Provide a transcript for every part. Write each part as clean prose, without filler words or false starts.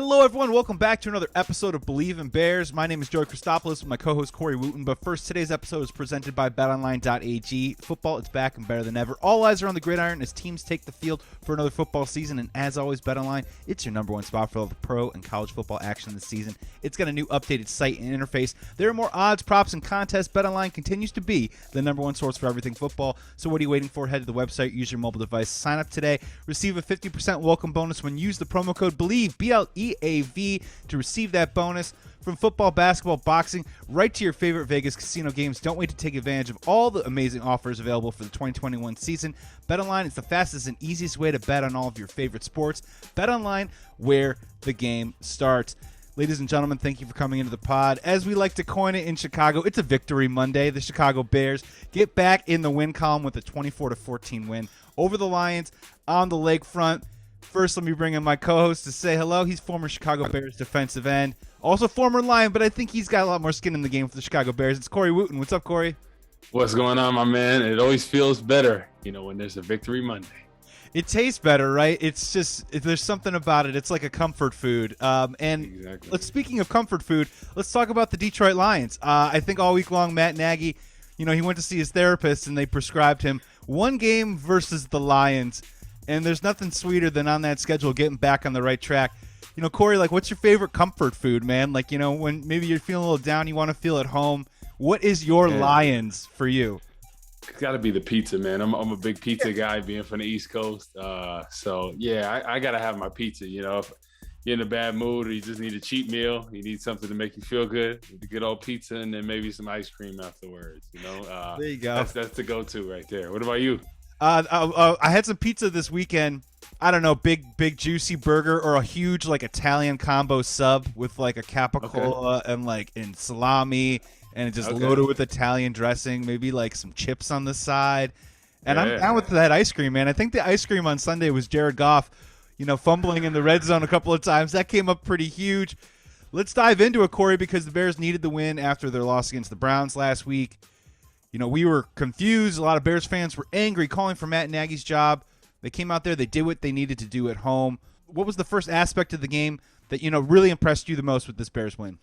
Hello, everyone. Welcome back to another episode of Believe in Bears. My name is Joey Christopoulos with my co-host Corey Wootton. But first, today's episode is presented by BetOnline.ag. Football, it's back and better than ever. All eyes are on the gridiron as teams take the field for another football season. And as always, BetOnline, it's your number one spot for all the pro and college football action this season. It's got a new updated site and interface. There are more odds, props, and contests. BetOnline continues to be the number one source for everything football. So what are you waiting for? Head to the website, use your mobile device, sign up today, receive a 50% welcome bonus when you use the promo code BLEAV, BLEAV, to receive that bonus. From football, basketball, boxing, right to your favorite Vegas casino games. Don't wait to take advantage of all the amazing offers available for the 2021 season. BetOnline is the fastest and easiest way to bet on all of your favorite sports. BetOnline, where the game starts. Ladies and gentlemen, thank you for coming into the pod. As we like to coin it in Chicago, it's a victory Monday. The Chicago Bears get back in the win column with a 24-14 win over the Lions on the lakefront. First, let me bring in my co-host to say hello. He's former Chicago Bears defensive end, also former Lion, but I think he's got a lot more skin in the game for the Chicago Bears. It's Corey Wootton. What's up, Corey? What's going on, my man? It always feels better, when there's a victory Monday. It tastes better, right? It's just, there's something about it. It's like a comfort food. Exactly. Speaking of comfort food, let's talk about the Detroit Lions. I think all week long, Matt Nagy, he went to see his therapist, and they prescribed him one game versus the Lions. And there's nothing sweeter than on that schedule getting back on the right track. Corey, what's your favorite comfort food, man? When maybe you're feeling a little down, you want to feel at home. What is your Lions for you? It's got to be the pizza, man. I'm a big pizza guy, being from the East Coast. So, yeah, I got to have my pizza. If you're in a bad mood or you just need a cheat meal, you need something to make you feel good, the good old pizza, and then maybe some ice cream afterwards. There you go. That's the go-to right there. What about you? I had some pizza this weekend. I don't know, big juicy burger or a huge Italian combo sub with a capicola and salami and just loaded with Italian dressing, maybe some chips on the side. And I'm down with that ice cream, man. I think the ice cream on Sunday was Jared Goff, fumbling in the red zone a couple of times. That came up pretty huge. Let's dive into it, Corey, because the Bears needed the win after their loss against the Browns last week. We were confused. A lot of Bears fans were angry, calling for Matt Nagy's job. They came out there. They did what they needed to do at home. What was the first aspect of the game that, really impressed you the most with this Bears win?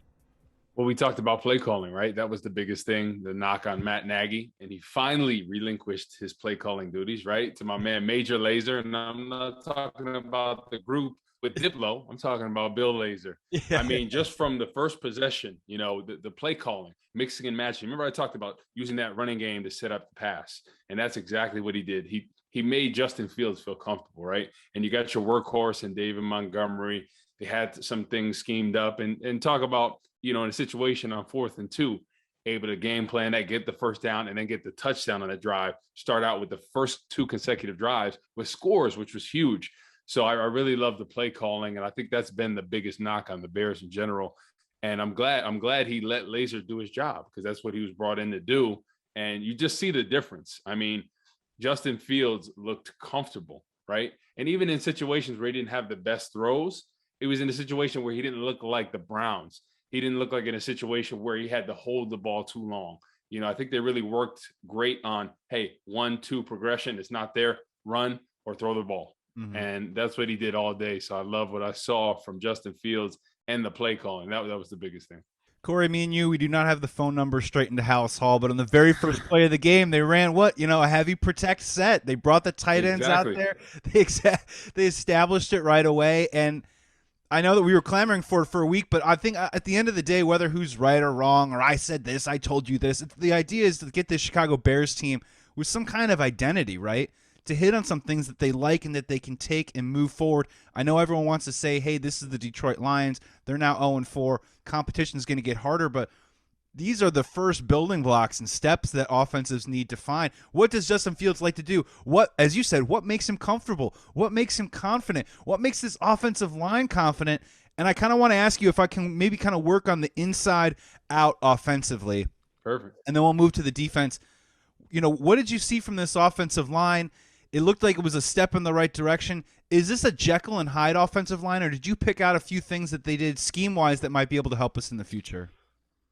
Well, we talked about play calling, right? That was the biggest thing, the knock on Matt Nagy. And he finally relinquished his play calling duties, right, to my man, Major Lazor. And I'm not talking about the group with Diplo. I'm talking about Bill Lazor. Yeah. I mean, just from the first possession, the play calling, mixing and matching. Remember I talked about using that running game to set up the pass. And that's exactly what he did. He made Justin Fields feel comfortable, right? And you got your workhorse and David Montgomery. They had some things schemed up and talk about, in a situation on 4th and 2, able to game plan that, get the first down, and then get the touchdown on a drive, start out with the first 2 consecutive drives with scores, which was huge. So I really love the play calling, and I think that's been the biggest knock on the Bears in general. And I'm glad he let Lazor do his job, because that's what he was brought in to do. And you just see the difference. I mean, Justin Fields looked comfortable, right? And even in situations where he didn't have the best throws, it was in a situation where he didn't look like the Browns. He didn't look like in a situation where he had to hold the ball too long. I think they really worked great on, hey, 1-2 progression. It's not there, run or throw the ball. Mm-hmm. And that's what he did all day. So I love what I saw from Justin Fields and the play calling. That was the biggest thing. Corey, me and you, we do not have the phone number straight into House Hall, but on the very first play of the game, they ran a heavy protect set. They brought the tight ends out there. They established it right away. And I know that we were clamoring for it for a week, but I think at the end of the day, whether who's right or wrong, or I said this, I told you this, the idea is to get this Chicago Bears team with some kind of identity, right? To hit on some things that they like and that they can take and move forward. I know everyone wants to say, hey, this is the Detroit Lions. They're now 0-4. Competition is going to get harder, but these are the first building blocks and steps that offensives need to find. What does Justin Fields like to do? What, as you said, what makes him comfortable? What makes him confident? What makes this offensive line confident? And I kind of want to ask you if I can maybe kind of work on the inside out offensively. Perfect. And then we'll move to the defense. What did you see from this offensive line? It looked like it was a step in the right direction. Is this a Jekyll and Hyde offensive line, or did you pick out a few things that they did scheme-wise that might be able to help us in the future?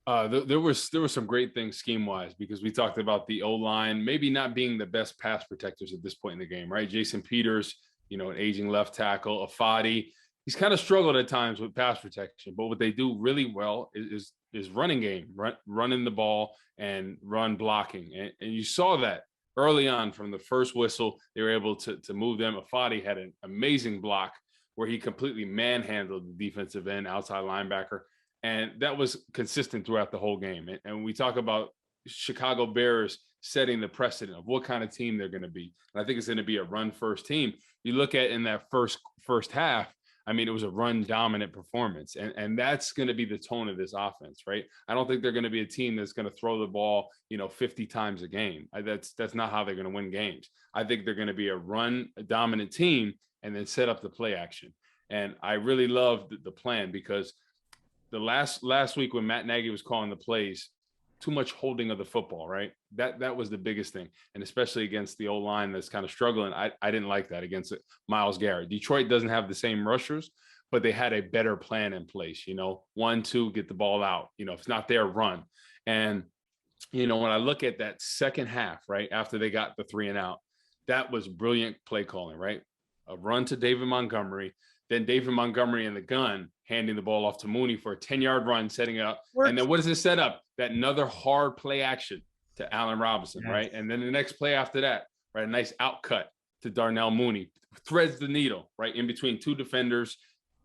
There were some great things scheme-wise, because we talked about the O-line maybe not being the best pass protectors at this point in the game, right? Jason Peters, an aging left tackle, Afadi, he's kind of struggled at times with pass protection, but what they do really well is running game, running the ball and run blocking. And you saw that early on from the first whistle. They were able to move them. Afadi had an amazing block where he completely manhandled the defensive end, outside linebacker. And that was consistent throughout the whole game. And we talk about Chicago Bears setting the precedent of what kind of team they're going to be. And I think it's going to be a run first team. You look at in that first half, I mean, it was a run dominant performance. And that's going to be the tone of this offense, right? I don't think they're going to be a team that's going to throw the ball, 50 times a game. That's not how they're going to win games. I think they're going to be a run dominant team and then set up the play action. And I really love the plan, because the last week when Matt Nagy was calling the plays, too much holding of the football, right? That was the biggest thing. And especially against the O-line that's kind of struggling. I didn't like that against Myles Garrett. Detroit doesn't have the same rushers, but they had a better plan in place, 1, 2, get the ball out. If it's not there, run. And, when I look at that second half, right, after they got the 3 and out, that was brilliant play calling, right? A run to David Montgomery, then David Montgomery in the gun, handing the ball off to Mooney for a 10-yard run, setting up. Works. And then what does it set up? That another hard play action to Allen Robinson, yes. Right? And then the next play after that, right, a nice out cut to Darnell Mooney, threads the needle, right, in between 2 defenders,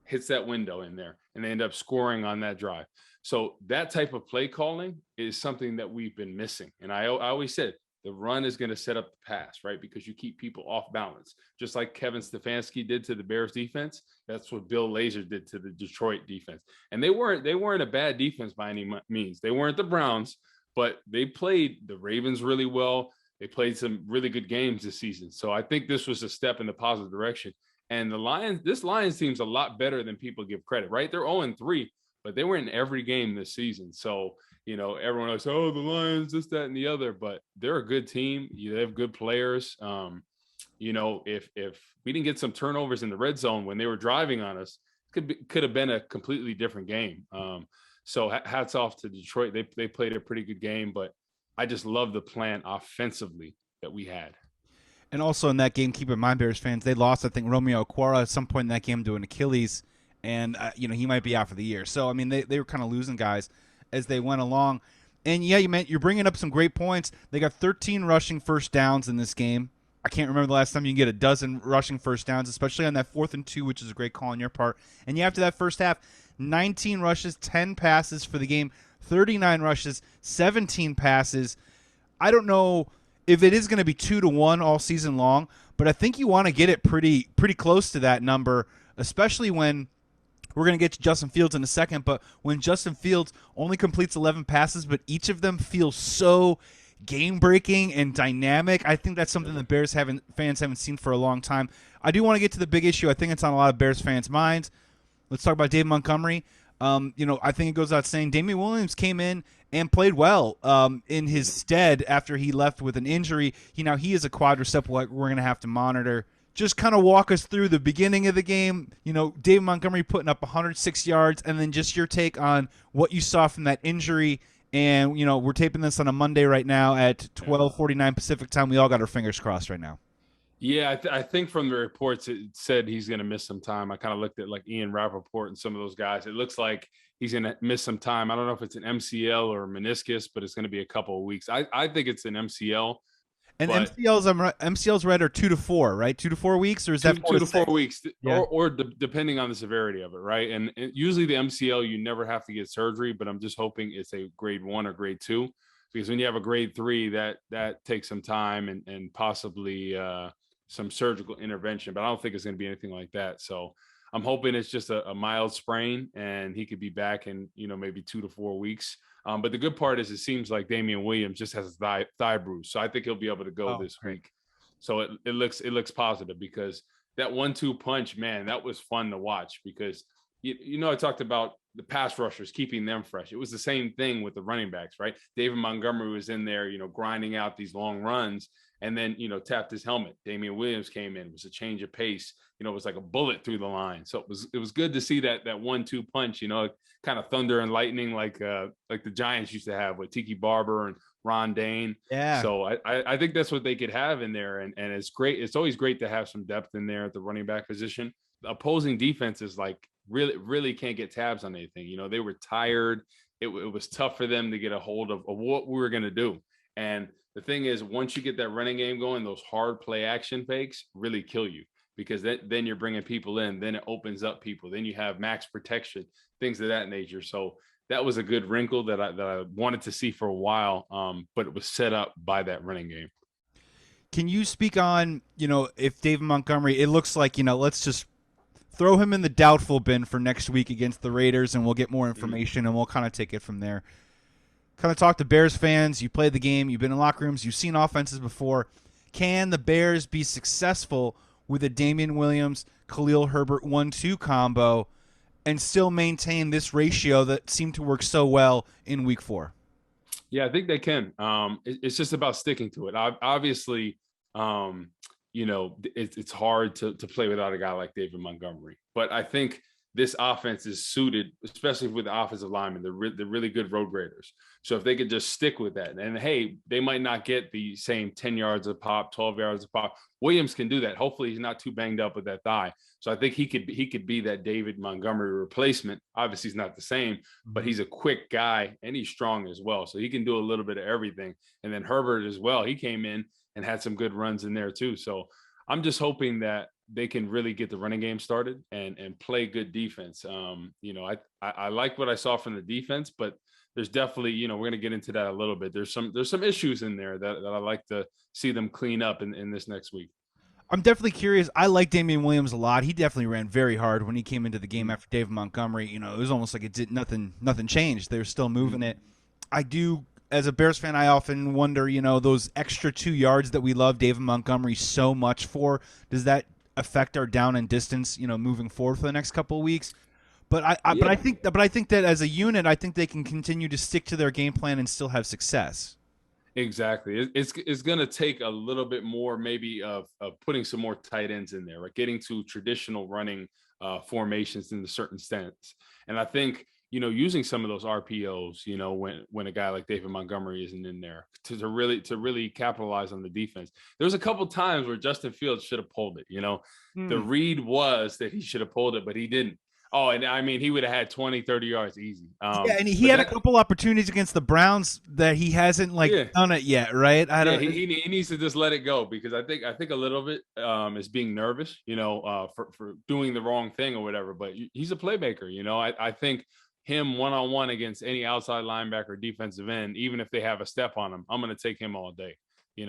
hits that window in there, and they end up scoring on that drive. So that type of play calling is something that we've been missing. And I always said, the run is going to set up the pass, right? Because you keep people off balance. Just like Kevin Stefanski did to the Bears defense, that's what Bill Lazor did to the Detroit defense. And they weren't a bad defense by any means. They weren't the Browns, but they played the Ravens really well. They played some really good games this season. So I think this was a step in the positive direction. And this Lions team's a lot better than people give credit, right? They're 0-3, but they were in every game this season. So everyone else, oh, the Lions, this, that, and the other, but they're a good team. They have good players. If we didn't get some turnovers in the red zone when they were driving on us, could have been a completely different game. So hats off to Detroit. They played a pretty good game, but I just love the plan offensively that we had. And also in that game, keep in mind, Bears fans, they lost, I think, Romeo Okwara at some point in that game to an Achilles, and he might be out for the year. So I mean, they were kind of losing guys as they went along. And yeah, you're bringing up some great points. They got 13 rushing first downs in this game. I can't remember the last time you can get a dozen rushing first downs, especially on that 4th and 2, which is a great call on your part. And after that first half, 19 rushes, 10 passes for the game, 39 rushes, 17 passes. I don't know if it is going to be 2-1 all season long, but I think you want to get it pretty close to that number, especially when we're going to get to Justin Fields in a second, but when Justin Fields only completes 11 passes, but each of them feels so game-breaking and dynamic, I think that's something that Bears fans haven't seen for a long time. I do want to get to the big issue. I think it's on a lot of Bears fans' minds. Let's talk about David Montgomery. I think it goes without saying Damian Williams came in and played well in his stead after he left with an injury. He is a quadricep we're going to have to monitor. Just kind of walk us through the beginning of the game. David Montgomery putting up 106 yards, and then just your take on what you saw from that injury. And, we're taping this on a Monday right now at 12:49 Pacific time. We all got our fingers crossed right now. Yeah, I think from the reports, it said he's going to miss some time. I kind of looked at like Ian Rappaport and some of those guys. It looks like he's going to miss some time. I don't know if it's an MCL or a meniscus, but it's going to be a couple of weeks. I think it's an MCL. And MCLs read are 2 to 4, right? 2 to 4 weeks, or is that 2 to 4 weeks, yeah. or depending on the severity of it, right? And usually the MCL, you never have to get surgery, but I'm just hoping it's a grade 1 or grade 2, because when you have a grade 3, that takes some time and possibly some surgical intervention. But I don't think it's going to be anything like that. So I'm hoping it's just a mild sprain, and he could be back in maybe 2 to 4 weeks. But the good part is it seems like Damian Williams just has a thigh bruise. So I think he'll be able to go this week. So it looks positive, because that 1-2 punch, man, that was fun to watch, because, I talked about the pass rushers, keeping them fresh. It was the same thing with the running backs, right? David Montgomery was in there, grinding out these long runs, and then, tapped his helmet. Damian Williams came in. It was a change of pace. It was like a bullet through the line. So it was good to see that 1-2 punch, kind of thunder and lightning, like the Giants used to have with Tiki Barber and Ron Dane. Yeah. So I think that's what they could have in there. And it's great. It's always great to have some depth in there at the running back position. opposing defenses like really can't get tabs on anything. They were tired. It was tough for them to get a hold of what we were going to do. And the thing is, once you get that running game going, those hard play action fakes really kill you, because then you're bringing people in. Then it opens up people. Then you have max protection, things of that nature. So that was a good wrinkle that I wanted to see for a while, but it was set up by that running game. Can you speak on, if David Montgomery, it looks like, let's just throw him in the doubtful bin for next week against the Raiders, and we'll get more information, and we'll kind of take it from there. Kind of talk to Bears fans. You played the game. You've been in locker rooms. You've seen offenses before. Can the Bears be successful with a Damian Williams, Khalil Herbert 1-2 combo and still maintain this ratio that seemed to work so well in week 4? Yeah, I think they can. It's just about sticking to it. Obviously, it's hard to play without a guy like David Montgomery. But I think this offense is suited, especially with the offensive linemen, the really good road graders. So if they could just stick with that, and hey, they might not get the same 10 yards a pop, 12 yards a pop. Williams can do that. Hopefully he's not too banged up with that thigh. So I think he could be that David Montgomery replacement. Obviously he's not the same, but he's a quick guy and he's strong as well. So he can do a little bit of everything. And then Herbert as well. He came in and had some good runs in there too. So I'm just hoping that they can really get the running game started and play good defense. I like what I saw from the defense, but there's definitely, we're going to get into that a little bit. There's some issues in there that I like to see them clean up in this next week. I'm definitely curious. I like Damian Williams a lot. He definitely ran very hard when he came into the game after David Montgomery. It was almost like nothing changed. They were still moving it. I do, as a Bears fan, I often wonder, those extra 2 yards that we love David Montgomery so much for, does that affect our down and distance, moving forward for the next couple of weeks? But I think that as a unit, I think they can continue to stick to their game plan and still have success. Exactly. It's going to take a little bit more maybe of putting some more tight ends in there, right? Getting to traditional running formations in a certain sense. And I think, using some of those RPOs, when a guy like David Montgomery isn't in there to really capitalize on the defense. There's a couple times where Justin Fields should have pulled it. The read was that he should have pulled it, but he didn't. Oh, and I mean, he would have had 20, 30 yards easy. And he had a couple opportunities against the Browns that he hasn't done it yet, right? He needs to just let it go, because I think a little bit is being nervous, for doing the wrong thing or whatever. But he's a playmaker, I think him one-on-one against any outside linebacker, defensive end, even if they have a step on him, I'm going to take him all day.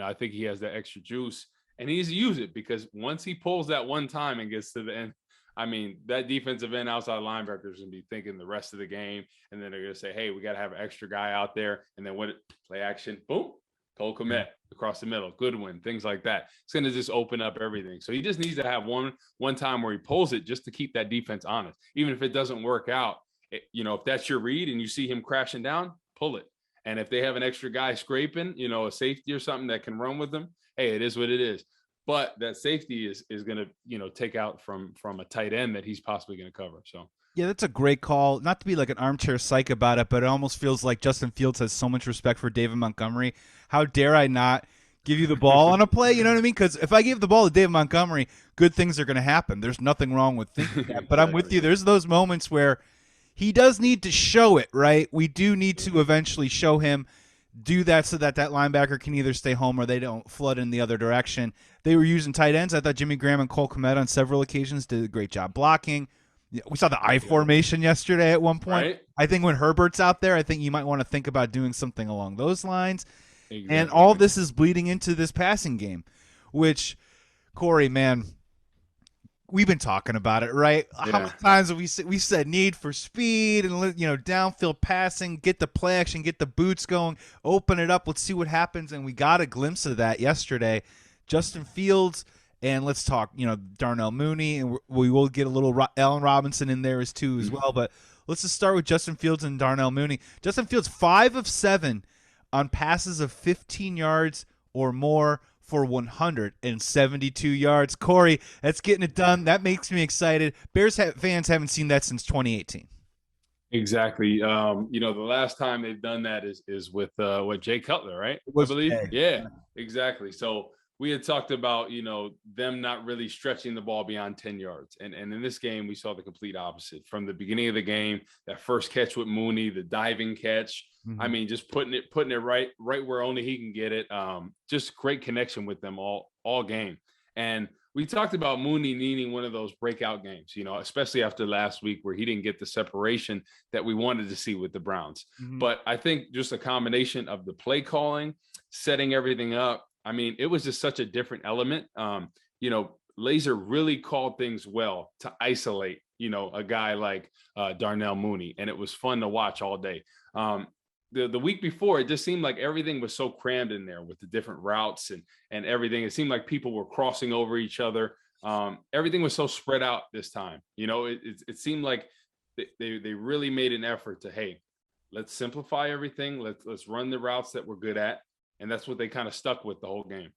I think he has that extra juice, and he needs to use it, because once he pulls that one time and gets to the end, I mean, that defensive end outside linebacker is going to be thinking the rest of the game. And then they're going to say, hey, we got to have an extra guy out there. And then play action, boom, Cole Kmet across the middle, Goodwin, things like that. It's going to just open up everything. So he just needs to have one time where he pulls it just to keep that defense honest. Even if it doesn't work out, if that's your read and you see him crashing down, pull it. And if they have an extra guy scraping, a safety or something that can run with them, hey, it is what it is. But that safety is going to, take out from a tight end that he's possibly going to cover. So, yeah, that's a great call. Not to be like an armchair psych about it, but it almost feels like Justin Fields has so much respect for David Montgomery. How dare I not give you the ball on a play? You know what I mean? Because if I give the ball to David Montgomery, good things are going to happen. There's nothing wrong with thinking that. But I'm with you. There's those moments where he does need to show it, right? We do need to eventually show him, do that so that linebacker can either stay home or they don't flood in the other direction. They were using tight ends. I thought Jimmy Graham and Cole Kmet on several occasions did a great job blocking. We saw the I formation yesterday at one point. Right? I think when Herbert's out there, I think you might want to think about doing something along those lines. Exactly. And all this is bleeding into this passing game, which, Corey, man, we've been talking about it, right? Yeah. How many times have we said need for speed and, downfield passing, get the play action, get the boots going, open it up, let's see what happens. And we got a glimpse of that yesterday. Justin Fields, and let's talk, Darnell Mooney, and we will get a little Allen Robinson in there as well. But let's just start with Justin Fields and Darnell Mooney. Justin Fields, 5 of 7 on passes of 15 yards or more for 172 yards. Corey, that's getting it done. That makes me excited. Bears fans haven't seen that since 2018. Exactly. The last time they've done that is with Jay Cutler, right? I believe. Yeah, exactly. So we had talked about, them not really stretching the ball beyond 10 yards. And in this game, we saw the complete opposite. From the beginning of the game, that first catch with Mooney, the diving catch, I mean, just putting it right where only he can get it. Just great connection with them all game. And we talked about Mooney needing one of those breakout games, especially after last week where he didn't get the separation that we wanted to see with the Browns. But I think just a combination of the play calling, setting everything up. I mean, it was just such a different element. Lazor really called things well to isolate, a guy like Darnell Mooney. And it was fun to watch all day. The week before, it just seemed like everything was so crammed in there with the different routes and everything. It seemed like people were crossing over each other. Everything was so spread out this time. It seemed like they really made an effort to, hey, let's simplify everything. Let's run the routes that we're good at. And that's what they kind of stuck with the whole game.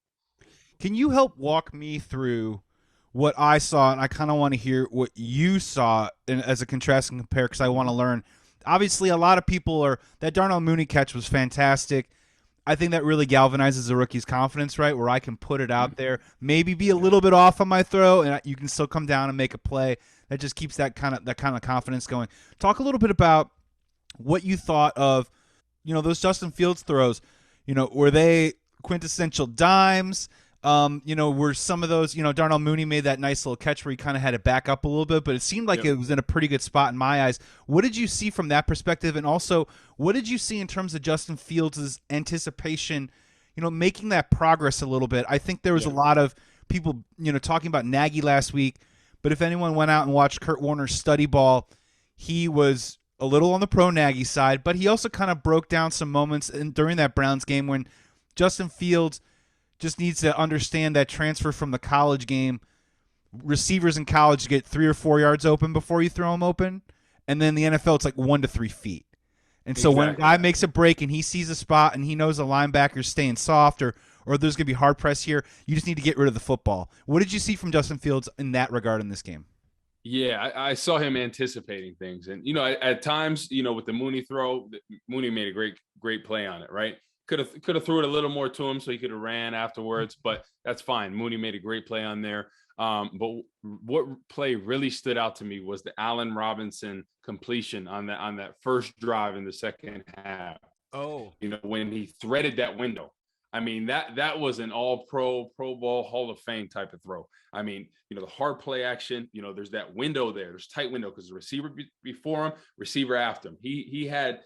Can you help walk me through what I saw? And I kind of want to hear what you saw as a contrast and compare, because I want to learn. Obviously, a lot of people that Darnell Mooney catch was fantastic. I think that really galvanizes a rookie's confidence, right? Where I can put it out there, maybe be a little bit off on my throw, and you can still come down and make a play. That just keeps that kind of confidence going. Talk a little bit about what you thought of, those Justin Fields throws. Were they quintessential dimes? Were some of those, Darnell Mooney made that nice little catch where he kind of had to back up a little bit, but it seemed like it was in a pretty good spot in my eyes. What did you see from that perspective? And also, what did you see in terms of Justin Fields' anticipation, making that progress a little bit? I think there was a lot of people, talking about Nagy last week, but if anyone went out and watched Kurt Warner's study ball, he was a little on the pro Nagy side, but he also kind of broke down some moments during that Browns game when Justin Fields just needs to understand that transfer from the college game. Receivers in college get 3 or 4 yards open before you throw them open, and then the NFL it's like 1 to 3 feet. And so when a guy makes a break and he sees a spot and he knows the linebacker's staying soft or there's going to be hard press here, you just need to get rid of the football. What did you see from Justin Fields in that regard in this game? Yeah, I saw him anticipating things. And, at times, with the Mooney throw, Mooney made a great play on it, right? Could have threw it a little more to him so he could have ran afterwards, but that's fine. Mooney made a great play on there. But what play really stood out to me was the Allen Robinson completion on that first drive in the second half. Oh, when he threaded that window. I mean, that was an all-pro, Pro Bowl, Hall of Fame type of throw. I mean, the hard play action, there's that window there. There's tight window because the receiver before him, receiver after him. He had,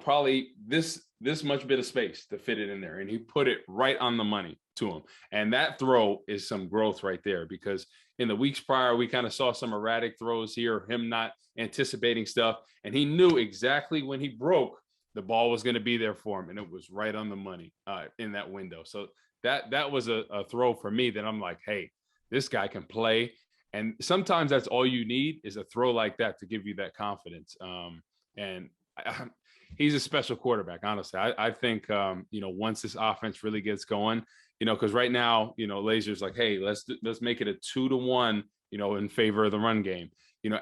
probably this much bit of space to fit it in there. And he put it right on the money to him. And that throw is some growth right there, because in the weeks prior, we kind of saw some erratic throws here, him not anticipating stuff. And he knew exactly when he broke, the ball was going to be there for him, and it was right on the money in that window. So that was a throw for me that I'm like, hey, this guy can play. And sometimes that's all you need is a throw like that to give you that confidence. He's a special quarterback, honestly. I think, once this offense really gets going, because right now, Lazor's like, hey, let's make it a 2-1, in favor of the run game.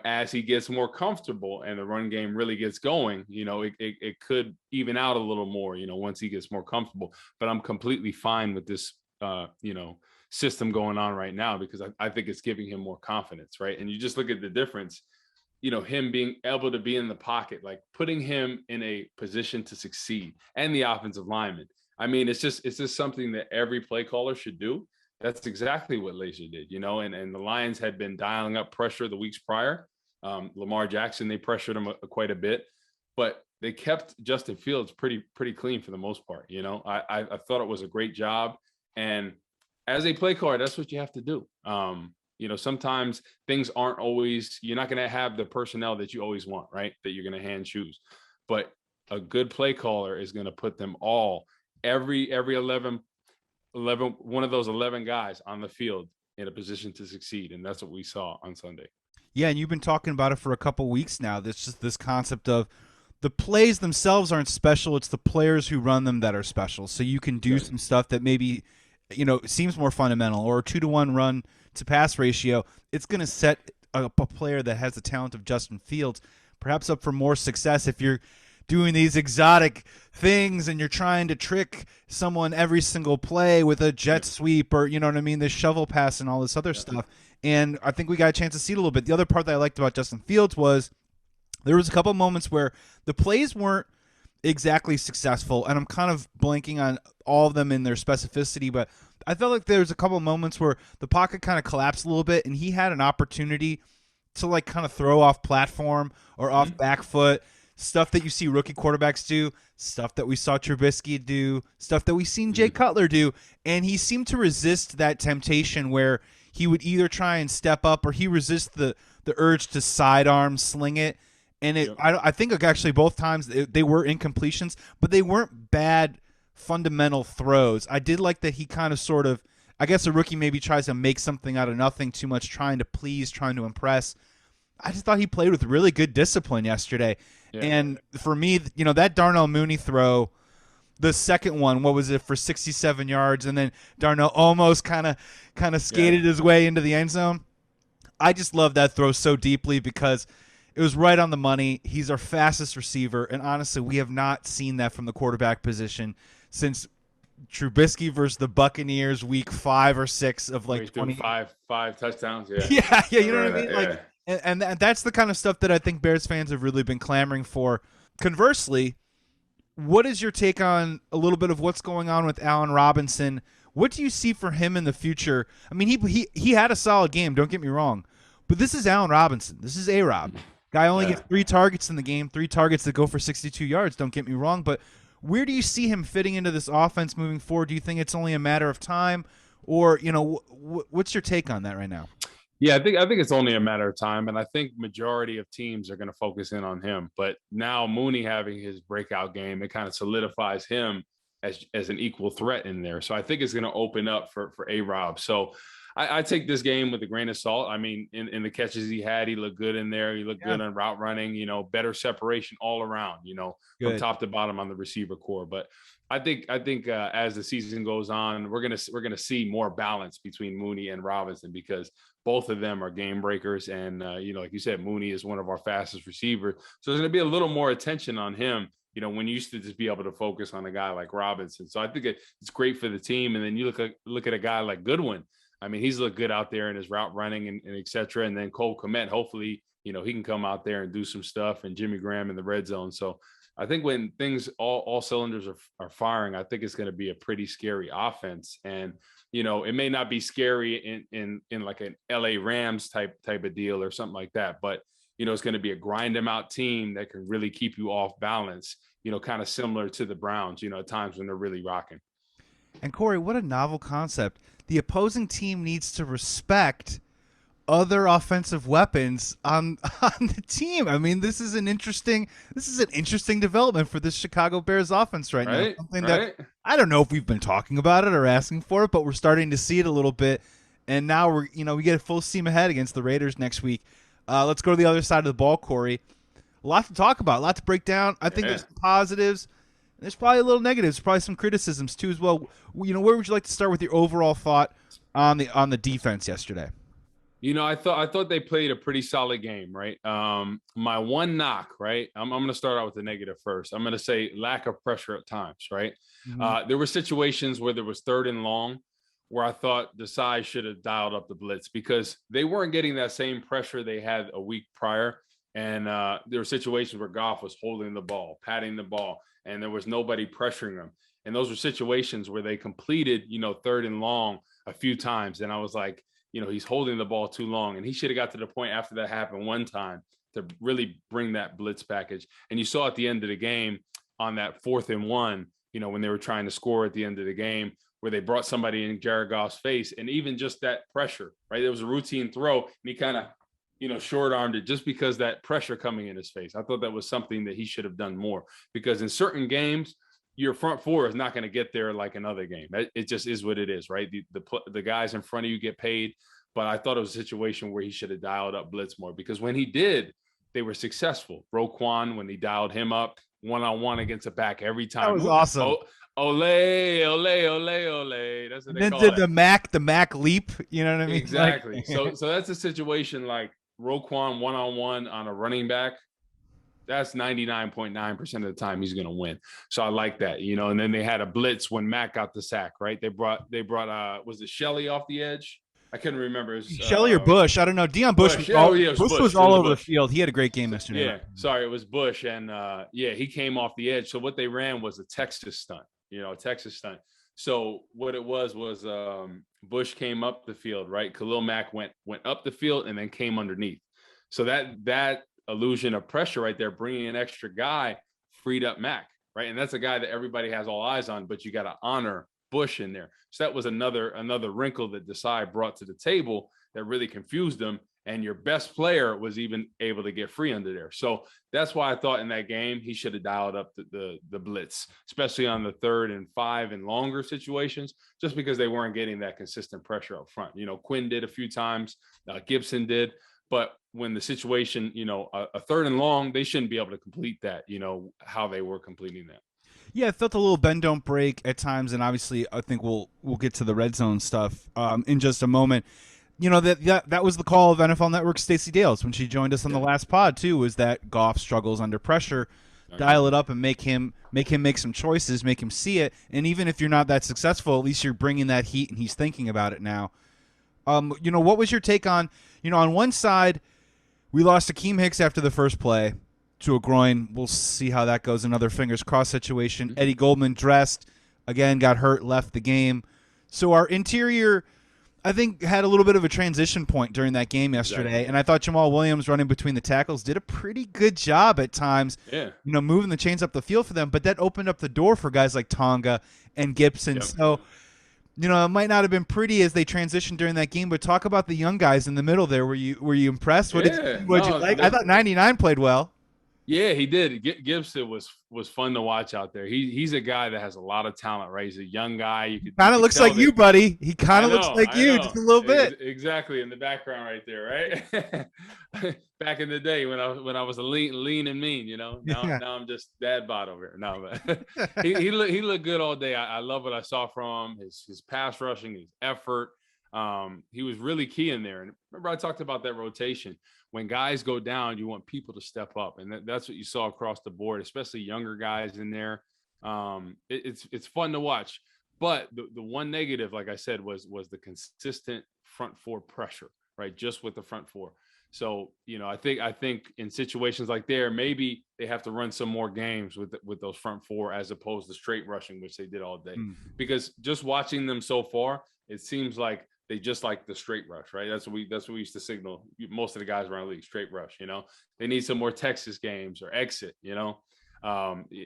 As he gets more comfortable and the run game really gets going, it could even out a little more, once he gets more comfortable. But I'm completely fine with this, system going on right now, because I think it's giving him more confidence, right? And you just look at the difference, him being able to be in the pocket, like putting him in a position to succeed, and the offensive lineman. I mean, it's just something that every play caller should do. That's exactly what Lazor did, and the Lions had been dialing up pressure the weeks prior. Lamar Jackson, they pressured him quite a bit, but they kept Justin Fields pretty clean for the most part. I thought it was a great job. And as a play caller, that's what you have to do. Sometimes things aren't always, you're not going to have the personnel that you always want, right? That you're going to hand choose. But a good play caller is going to put them all, every 11, one of those 11 guys on the field in a position to succeed. And that's what we saw on Sunday. Yeah, and you've been talking about it for a couple weeks now. This concept of the plays themselves aren't special. It's the players who run them that are special. So you can do some stuff that maybe, seems more fundamental, or a 2-to-1 run to pass ratio. It's going to set a player that has the talent of Justin Fields perhaps up for more success if you're doing these exotic things and you're trying to trick someone every single play with a jet sweep or, you know what I mean, this shovel pass and all this other stuff. And I think we got a chance to see it a little bit. The other part that I liked about Justin Fields was there was a couple moments where the plays weren't exactly successful, and I'm kind of blanking on all of them in their specificity, but I felt like there was a couple moments where the pocket kind of collapsed a little bit and he had an opportunity to like kind of throw off platform or off back foot, stuff that you see rookie quarterbacks do, stuff that we saw Trubisky do, stuff that we've seen Jay Cutler do, and he seemed to resist that temptation where he would either try and step up or he resist the urge to sidearm sling it. And I think like actually both times they were incompletions, but they weren't bad fundamental throws. I did like that he kind of sort of, I guess a rookie maybe tries to make something out of nothing too much, trying to please, trying to impress. I just thought he played with really good discipline yesterday. Yeah. And for me, you know, that Darnell Mooney throw, the second one, what was it, for 67 yards, and then Darnell almost kind of skated his way into the end zone. I just love that throw so deeply because it was right on the money. He's our fastest receiver, and honestly, we have not seen that from the quarterback position since Trubisky versus the Buccaneers week 5 or 6 of like 25 touchdowns. Yeah, you know what I mean? Like, and that's the kind of stuff that I think Bears fans have really been clamoring for. Conversely, what is your take on a little bit of what's going on with Allen Robinson? What do you see for him in the future? I mean, he had a solid game, don't get me wrong, but this is Allen Robinson. This is A-Rob. Guy only gets 3 targets in the game, 3 targets that go for 62 yards, don't get me wrong, but where do you see him fitting into this offense moving forward? Do you think it's only a matter of time, or, you know, what's your take on that right now? Yeah, I think it's only a matter of time, and I think majority of teams are going to focus in on him. But now Mooney having his breakout game, it kind of solidifies him as an equal threat in there. So I think it's going to open up for A-Rob. So I take this game with a grain of salt. I mean, in the catches he had, he looked good in there. He looked good on route running, you know, better separation all around, you know, from top to bottom on the receiver core. But I think as the season goes on, we're gonna see more balance between Mooney and Robinson because both of them are game breakers. And, you know, like you said, Mooney is one of our fastest receivers. So there's going to be a little more attention on him, you know, when you used to just be able to focus on a guy like Robinson. So I think it's great for the team. And then you look at a guy like Goodwin. I mean, he's looked good out there in his route running and et cetera. And then Cole Kmet, hopefully, you know, he can come out there and do some stuff, and Jimmy Graham in the red zone. So I think when things, all cylinders are firing, I think it's going to be a pretty scary offense. And, you know, it may not be scary in like an LA Rams type of deal or something like that, but, you know, it's going to be a grind them out team that can really keep you off balance, you know, kind of similar to the Browns, you know, at times when they're really rocking. And Corey, what a novel concept. The opposing team needs to respect other offensive weapons on the team. I mean, this is an interesting development for this Chicago Bears offense right now. Something that I don't know if we've been talking about it or asking for it, but we're starting to see it a little bit. And now we get full steam ahead against the Raiders next week. Let's go to the other side of the ball, Corey. A lot to talk about, a lot to break down. I think there's some positives. There's probably a little negatives, probably some criticisms too as well. You know, where would you like to start with your overall thought on the defense yesterday? You know, I thought they played a pretty solid game, right? My one knock, right? I'm going to start out with the negative first. I'm going to say lack of pressure at times, right? Mm-hmm. There were situations where there was 3rd and long where I thought the size should have dialed up the blitz because they weren't getting that same pressure they had a week prior. And there were situations where Goff was holding the ball, patting the ball, and there was nobody pressuring them. And those were situations where they completed, you know, 3rd and long a few times. And I was like, you know, he's holding the ball too long. And he should have got to the point after that happened one time to really bring that blitz package. And you saw at the end of the game on that 4th and 1, you know, when they were trying to score at the end of the game, where they brought somebody in Jared Goff's face. And even just that pressure, right? There was a routine throw, and he kind of, you know, short-armed it just because that pressure coming in his face. I thought that was something that he should have done more, because in certain games, your front four is not going to get there like another game. It just is what it is, right? The guys in front of you get paid, but I thought it was a situation where he should have dialed up blitz more, because when he did, they were successful. Roquan, when he dialed him up one-on-one against a back every time. That was awesome. Ole. That's what they call it. The Mack leap. You know what I mean? Exactly. So that's a situation like Roquan one-on-one on a running back. that's 99.9% of the time he's going to win. So I like that, and then they had a blitz when Mack got the sack, right? They brought was it Shelley off the edge? I couldn't remember. It was, Shelley or Bush? I don't know. Bush. Bush was all over the field. He had a great game yesterday. Yeah, sorry, it was Bush, and he came off the edge. So what they ran was a Texas stunt, a Texas stunt. So what it was Bush came up the field, right? Khalil Mack went up the field and then came underneath. So that illusion of pressure right there, bringing an extra guy, freed up Mack, right? And that's a guy that everybody has all eyes on, but you got to honor Bush in there. So that was another wrinkle that Desai brought to the table that really confused them. And your best player was even able to get free under there. So that's why I thought in that game he should have dialed up the blitz, especially on the 3rd and 5 and longer situations, just because they weren't getting that consistent pressure up front. Quinn did a few times, Gibson did. But when the situation, a 3rd and long, they shouldn't be able to complete that, how they were completing that. Yeah, it felt a little bend don't break at times, and obviously I think we'll get to the red zone stuff in just a moment. That was the call of NFL Network's Stacey Dales when she joined us on the last pod too, was that Goff struggles under pressure. Dial it up and make him make some choices, make him see it, and even if you're not that successful, at least you're bringing that heat and he's thinking about it now. What was your take on, on one side, we lost Akiem Hicks after the first play to a groin. We'll see how that goes. Another fingers crossed situation. Eddie Goldman dressed, again, got hurt, left the game. So our interior, I think, had a little bit of a transition point during that game yesterday. Exactly. And I thought Jamal Williams running between the tackles did a pretty good job at times, moving the chains up the field for them. But that opened up the door for guys like Tonga and Gibson. Yep. So, it might not have been pretty as they transitioned during that game, but talk about the young guys in the middle there. Were you impressed? What did you like? I thought 99 played well. Yeah, he did. Gibson was fun to watch out there. He's a guy that has a lot of talent, right? He's a young guy. You kind of looks like you, buddy. He kind of looks like you, just a little bit. Exactly, in the background right there, right? Back in the day when I was a lean and mean, Now I'm just dad bod over here. No, but he looked good all day. I love what I saw from him. His pass rushing, his effort. He was really key in there. And remember, I talked about that rotation. When guys go down, you want people to step up, and that's what you saw across the board, especially younger guys in there. It's fun to watch, but the one negative, like I said, was the consistent front four pressure, right? Just with the front four. So I think in situations like there, maybe they have to run some more games with those front four as opposed to straight rushing, which they did all day. Because just watching them so far, it seems like they just like the straight rush, right? That's what we used to signal. Most of the guys around the league, straight rush. They need some more Texas games or exit.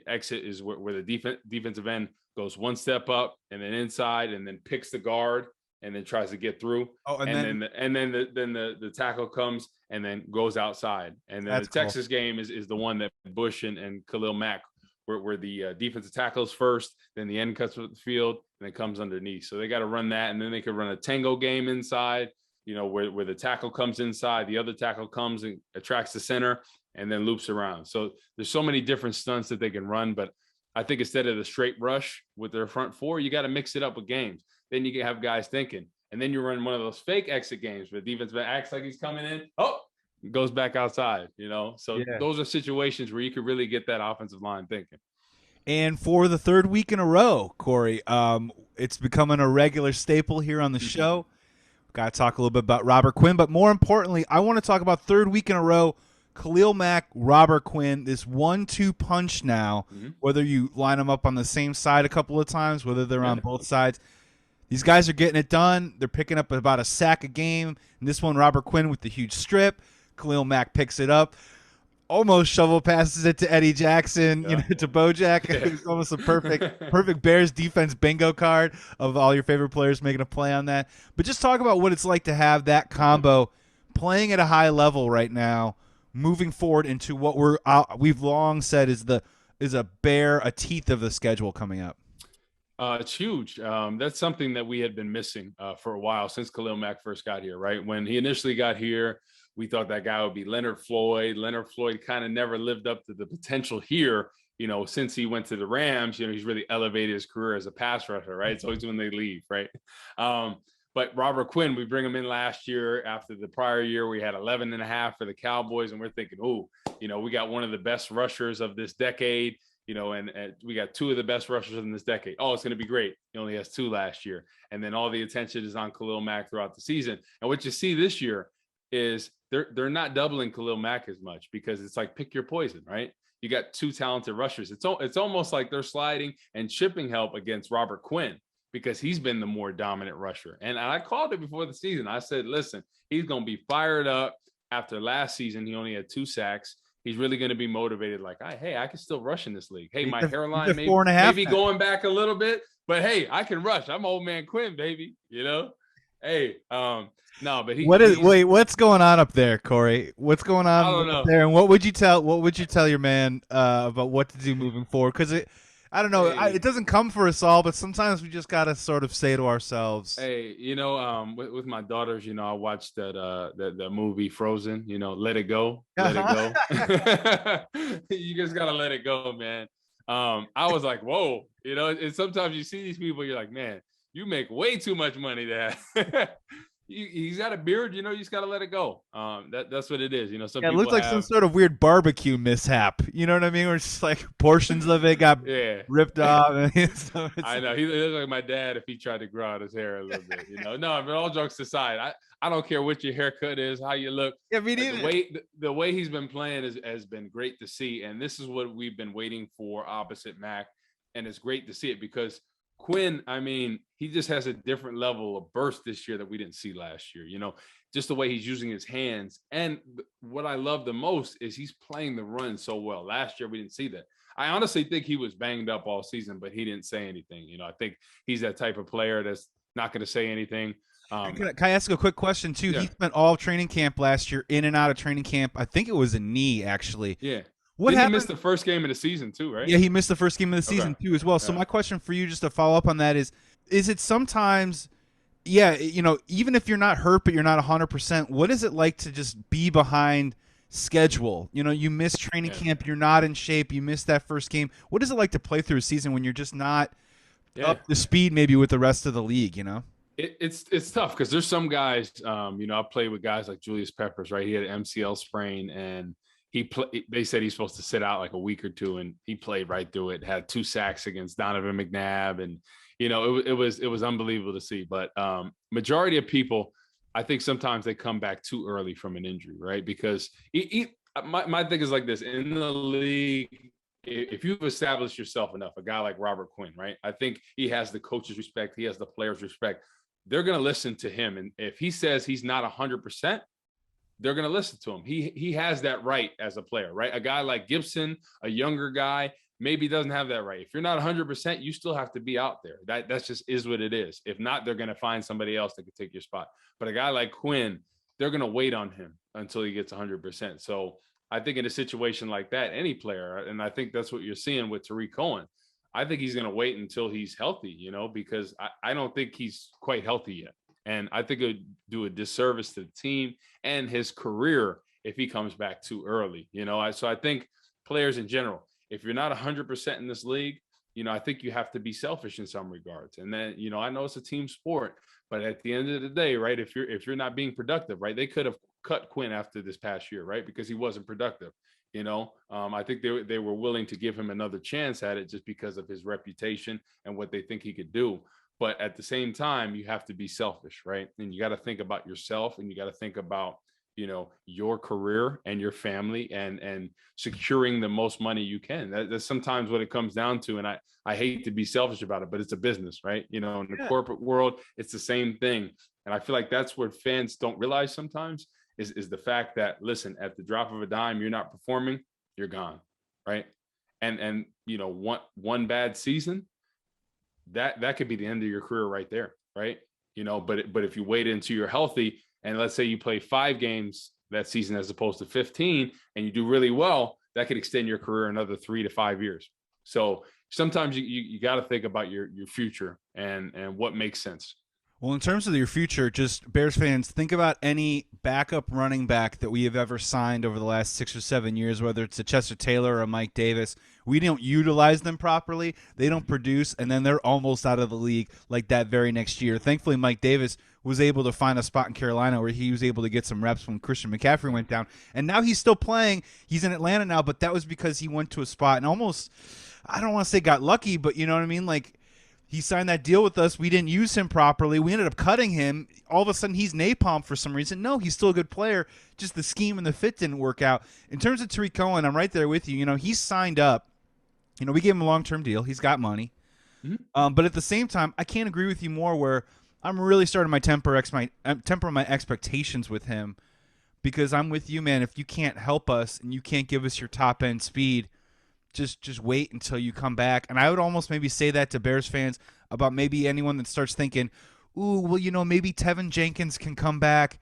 Exit is where the defensive end goes one step up and then inside and then picks the guard and then tries to get through. Then the tackle comes and then goes outside. And then the Texas game is the one that Bush and Khalil Mack, where the defensive tackles first, then the end cuts with the field, and then comes underneath. So they got to run that, and then they could run a tango game inside, where the tackle comes inside, the other tackle comes and attracts the center, and then loops around. So there's so many different stunts that they can run, but I think instead of the straight rush with their front four, you got to mix it up with games. Then you can have guys thinking, and then you run one of those fake exit games where the defense acts like he's coming in. Goes back outside, So those are situations where you could really get that offensive line thinking. And for the 3rd week in a row, Corey, it's becoming a regular staple here on the show. We've got to talk a little bit about Robert Quinn, but more importantly, I want to talk about 3rd week in a row, Khalil Mack, Robert Quinn, this 1-2 punch now, whether you line them up on the same side a couple of times, whether they're on both sides. These guys are getting it done. They're picking up about a sack a game. And this one, Robert Quinn with the huge strip. Khalil Mack picks it up, almost shovel passes it to Eddie Jackson, to Bojack. It was almost a perfect Bears defense bingo card of all your favorite players making a play on that. But just talk about what it's like to have that combo playing at a high level right now, moving forward into what we've long said is a teeth of the schedule coming up. It's huge. That's something that we had been missing for a while since Khalil Mack first got here, right? When he initially got here, we thought that guy would be Leonard Floyd. Leonard Floyd kind of never lived up to the potential here. Since he went to the Rams, he's really elevated his career as a pass rusher, right? It's always when they leave, right? But Robert Quinn, we bring him in last year. After the prior year, we had 11.5 for the Cowboys, and we're thinking, oh, we got one of the best rushers of this decade. And we got two of the best rushers in this decade. Oh, it's going to be great. He only has 2 last year. And then all the attention is on Khalil Mack throughout the season. And what you see this year is they're not doubling Khalil Mack as much, because it's like pick your poison, right? You got 2 talented rushers. It's almost like they're sliding and chipping help against Robert Quinn, because he's been the more dominant rusher. And I called it before the season. I said, listen, he's going to be fired up. After last season, he only had 2 sacks. He's really going to be motivated, like, hey, I can still rush in this league. Hey, my hairline maybe going back a little bit, but hey, I can rush. I'm old man Quinn, baby. Hey, no, but what's going on up there, Corey? What's going on I don't know. Up there? And what would you tell your man about what to do moving forward? Because I don't know. It doesn't come for us all, but sometimes we just got to sort of say to ourselves, hey, with my daughters, I watched that movie Frozen, Let It Go. Let it go. You just got to let it go, man. I was like, whoa, and sometimes you see these people, you're like, man, you make way too much money there. He's got a beard, you just got to let it go. That's what it is. Some it people looked like some sort of weird barbecue mishap. You know what I mean? Where it's just like portions of it got ripped off. I know. He looks like my dad if he tried to grow out his hair a little bit. No, but all jokes aside, I don't care what your haircut is, how you look. Yeah, me neither. The way he's been playing has been great to see. And this is what we've been waiting for opposite Mack. And it's great to see it, because Quinn, I mean, he just has a different level of burst this year that we didn't see last year, just the way he's using his hands. And what I love the most is he's playing the run so well. Last year, we didn't see that. I honestly think he was banged up all season, but he didn't say anything. I think he's that type of player that's not going to say anything. Can I ask a quick question, too? Yeah. He spent all of training camp last year in and out of training camp. I think it was a knee, actually. Yeah. What happened? He missed the first game of the season too, right? Yeah, he missed the first game of the season too as well. So my question for you, just to follow up on that, is it sometimes, even if you're not hurt but you're not 100%, what is it like to just be behind schedule? You miss training camp, you're not in shape, you missed that first game. What is it like to play through a season when you're just not up to speed maybe with the rest of the league? It's tough, because there's some guys, I played with guys like Julius Peppers, right? He had an MCL sprain, and they said he's supposed to sit out like a week or 2, and he played right through it, had 2 sacks against Donovan McNabb. And, it was unbelievable to see. But majority of people, I think sometimes they come back too early from an injury, right? Because my thing is like this: in the league, if you've established yourself enough, a guy like Robert Quinn, right? I think he has the coach's respect. He has the players' respect. They're going to listen to him. And if he says he's not 100%, they're going to listen to him. He has that right as a player, right? A guy like Gibson, a younger guy, maybe doesn't have that right. If you're not 100%, you still have to be out there. That's just is what it is. If not, they're going to find somebody else that could take your spot. But a guy like Quinn, they're going to wait on him until he gets 100%. So I think in a situation like that, any player, and I think that's what you're seeing with Tarik Cohen, I think he's going to wait until he's healthy, because I don't think he's quite healthy yet. And I think it would do a disservice to the team and his career if he comes back too early. So I think players in general, if you're not 100% in this league, I think you have to be selfish in some regards. And then, I know it's a team sport, but at the end of the day, right, if you're not being productive, right, they could have cut Quinn after this past year, right, because he wasn't productive. I think they were willing to give him another chance at it just because of his reputation and what they think he could do. But at the same time, you have to be selfish, right? And you got to think about yourself, and you got to think about, your career and your family and securing the most money you can. That's sometimes what it comes down to. And I hate to be selfish about it, but it's a business, right? In the corporate world, it's the same thing. And I feel like that's what fans don't realize sometimes is the fact that, listen, at the drop of a dime, you're not performing, you're gone, right? And one bad season, that could be the end of your career right there, right? But if you wait until you're healthy, and let's say you play 5 games that season as opposed to 15, and you do really well, that could extend your career another 3 to 5 years. So sometimes you got to think about your future and what makes sense. Well, in terms of your future, just Bears fans, think about any backup running back that we have ever signed over the last 6 or 7 years, whether it's a Chester Taylor or a Mike Davis. We don't utilize them properly. They don't produce, and then they're almost out of the league like that very next year. Thankfully, Mike Davis was able to find a spot in Carolina where he was able to get some reps when Christian McCaffrey went down. And now he's still playing. He's in Atlanta now, but that was because he went to a spot and almost, I don't want to say got lucky, but you know what I mean? Like, he signed that deal with us. We didn't use him properly. We ended up cutting him. All of a sudden, he's napalm for some reason. No, he's still a good player. Just the scheme and the fit didn't work out. In terms of Tarik Cohen, I'm right there with you. You know, he's signed up. You know, we gave him a long-term deal. He's got money. But at the same time, I can't agree with you more where I'm really starting to temper my expectations with him, because I'm with you, man. If you can't help us and you can't give us your top-end speed, just wait until you come back. And I would almost maybe say that to Bears fans about maybe anyone that starts thinking, ooh, well, you know, maybe Tevin Jenkins can come back,